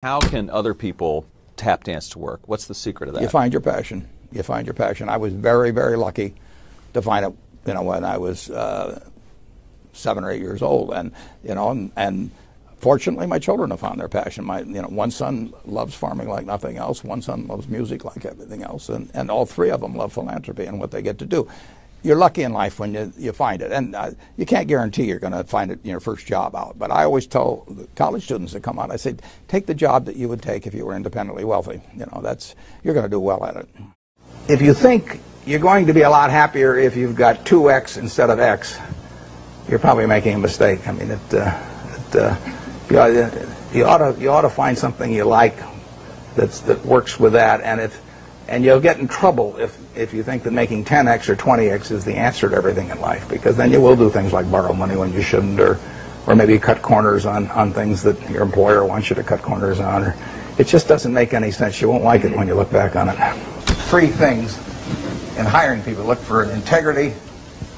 How can other people tap dance to work? What's the secret of that? You find your passion. You find your passion. I was very, very lucky to find it, when I was 7 or 8 years old, and fortunately, my children have found their passion. One son loves farming like nothing else. One son loves music like everything else, and all three of them love philanthropy and what they get to do. You're lucky in life when you find it, and you can't guarantee you're going to find it in your first job out. But I always tell the college students that come out, I say, take the job that you would take if you were independently wealthy. You're going to do well at it. If you think you're going to be a lot happier if you've got 2x instead of x, you're probably making a mistake. I mean, you ought to find something you like that works with that, and you'll get in trouble if you think that making 10x or 20x is the answer to everything in life, because then you will do things like borrow money when you shouldn't, or maybe cut corners on things that your employer wants you to cut corners on. Or it just doesn't make any sense. You won't like it when you look back on it. 3 things in hiring people: look for integrity,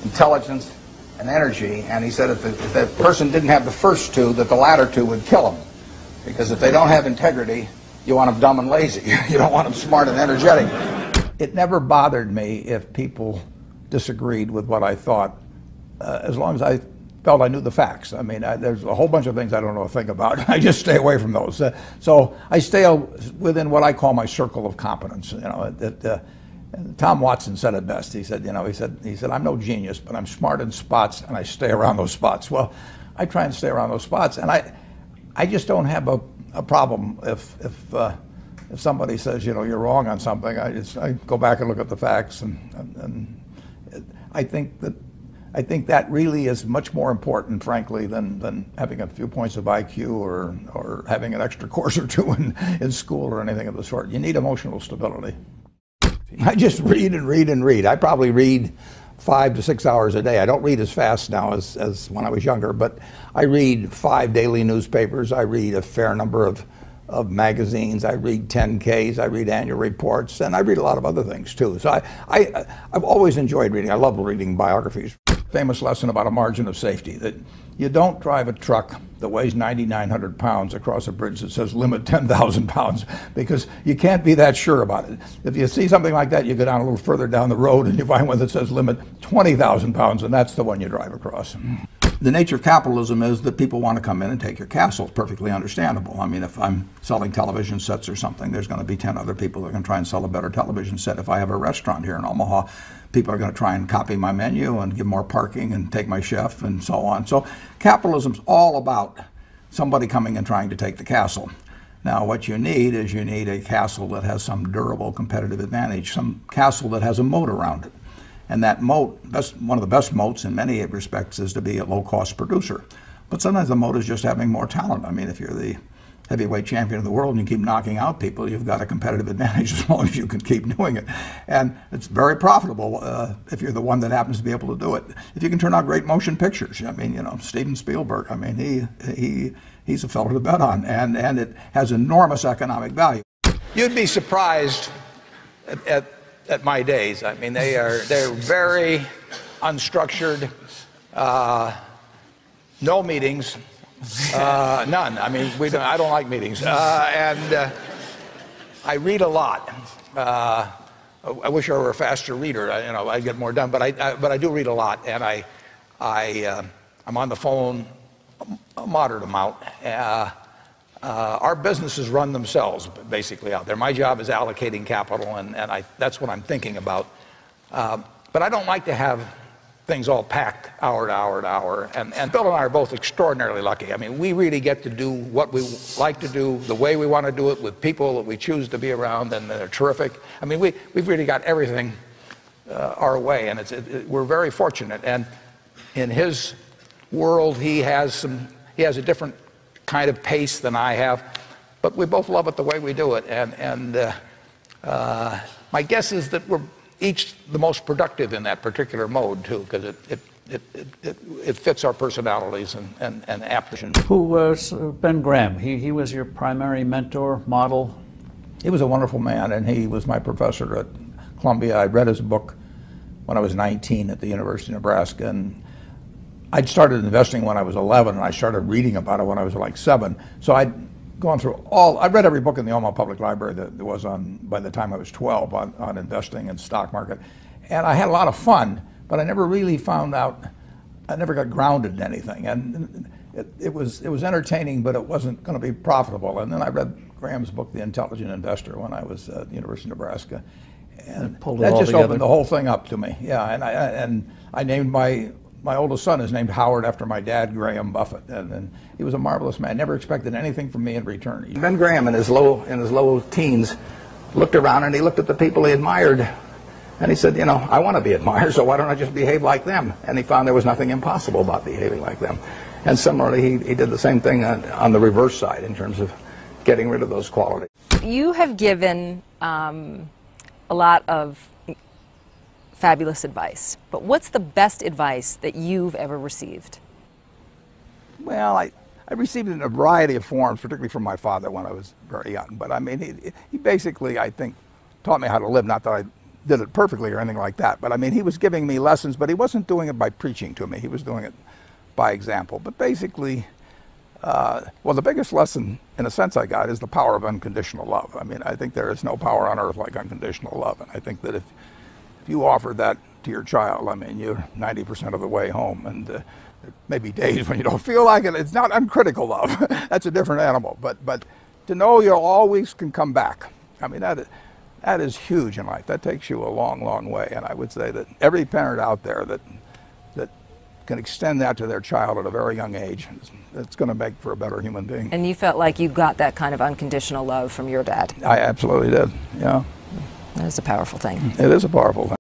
intelligence, and energy. And he said if that person didn't have the first 2, that the latter 2 would kill them, because if they don't have integrity, you want them dumb and lazy. You don't want them smart and energetic. It never bothered me if people disagreed with what I thought, as long as I felt I knew the facts. I mean, there's a whole bunch of things I don't know a thing about. I just stay away from those. So I stay within what I call my circle of competence. Tom Watson said it best. He said, I'm no genius, but I'm smart in spots, and I stay around those spots. Well, I try and stay around those spots, and I just don't have a problem if somebody says, you're wrong on something. I go back and look at the facts, and I think that really is much more important, frankly, than having a few points of IQ or having an extra course or 2 in school or anything of the sort. You need emotional stability. I just read and read and read. I probably read 5 to 6 hours a day. I don't read as fast now as when I was younger, but I read 5 daily newspapers. I read a fair number of magazines. I read 10Ks. I read annual reports, and I read a lot of other things too. So I've always enjoyed reading. I love reading biographies. Famous lesson about a margin of safety, that you don't drive a truck that weighs 9,900 pounds across a bridge that says limit 10,000 pounds, because you can't be that sure about it. If you see something like that, you go down a little further down the road and you find one that says limit 20,000 pounds, and that's the one you drive across. The nature of capitalism is that people want to come in and take your castle. It's perfectly understandable. I mean, if I'm selling television sets or something, there's going to be 10 other people that are going to try and sell a better television set. If I have a restaurant here in Omaha, people are going to try and copy my menu and give more parking and take my chef and so on. So capitalism's all about somebody coming and trying to take the castle. Now, what you need is a castle that has some durable competitive advantage, some castle that has a moat around it. And that moat, one of the best moats in many respects, is to be a low-cost producer. But sometimes the moat is just having more talent. I mean, if you're the heavyweight champion of the world and you keep knocking out people, you've got a competitive advantage as long as you can keep doing it. And it's very profitable if you're the one that happens to be able to do it. If you can turn out great motion pictures, I mean, Steven Spielberg, I mean, he's a fellow to bet on, and it has enormous economic value. You'd be surprised at my days. I mean, they're very unstructured, no meetings. None. I mean, I don't like meetings, and I read a lot. I wish I were a faster reader. I'd get more done. But I do read a lot, and I'm on the phone a moderate amount. Our businesses run themselves basically out there. My job is allocating capital, and that's what I'm thinking about. But I don't like to have things all packed hour to hour to hour. And Bill and I are both extraordinarily lucky. I mean, we really get to do what we like to do, the way we want to do it, with people that we choose to be around, and they're terrific. I mean, we've really got everything our way, and we're very fortunate. And in his world, he has a different kind of pace than I have, but we both love it the way we do it. And my guess is that we're each the most productive in that particular mode too, because it fits our personalities and aptitude. Who was Ben Graham? He was your primary mentor, model? He was a wonderful man, and he was my professor at Columbia. I read his book when I was 19 at the University of Nebraska, and I'd started investing when I was 11, and I started reading about it when I was like 7. So I'd gone through all, I read every book in the Omaha Public Library that there was on, by the time I was 12, on investing and stock market. And I had a lot of fun, but I never really found out, I never got grounded in anything. And it was entertaining, but it wasn't going to be profitable. And then I read Graham's book, The Intelligent Investor, when I was at the University of Nebraska. And that just opened the whole thing up to me. Yeah, and I named my oldest son is named Howard after my dad, Graham Buffett, and he was a marvelous man. Never expected anything from me in return. Ben Graham, in his low teens, looked around and he looked at the people he admired, and he said, you know, I want to be admired, so why don't I just behave like them? And he found there was nothing impossible about behaving like them. And similarly, he did the same thing on the reverse side in terms of getting rid of those qualities. You have given a lot of fabulous advice, but what's the best advice that you've ever received? Well, I received it in a variety of forms, particularly from my father when I was very young. But I mean, he basically, I think, taught me how to live. Not that I did it perfectly or anything like that, but I mean, he was giving me lessons, but he wasn't doing it by preaching to me. He was doing it by example. But basically, well, the biggest lesson, in a sense, I got is the power of unconditional love. I mean, I think there is no power on earth like unconditional love. And I think that if you offer that to your child, I mean, you're 90% of the way home. And there may be days when you don't feel like it. It's not uncritical love. That's a different animal. But to know you always can come back, I mean, that is huge in life. That takes you a long, long way. And I would say that every parent out there that can extend that to their child at a very young age, it's going to make for a better human being. And you felt like you got that kind of unconditional love from your dad? I absolutely did, yeah. That is a powerful thing. It is a powerful thing.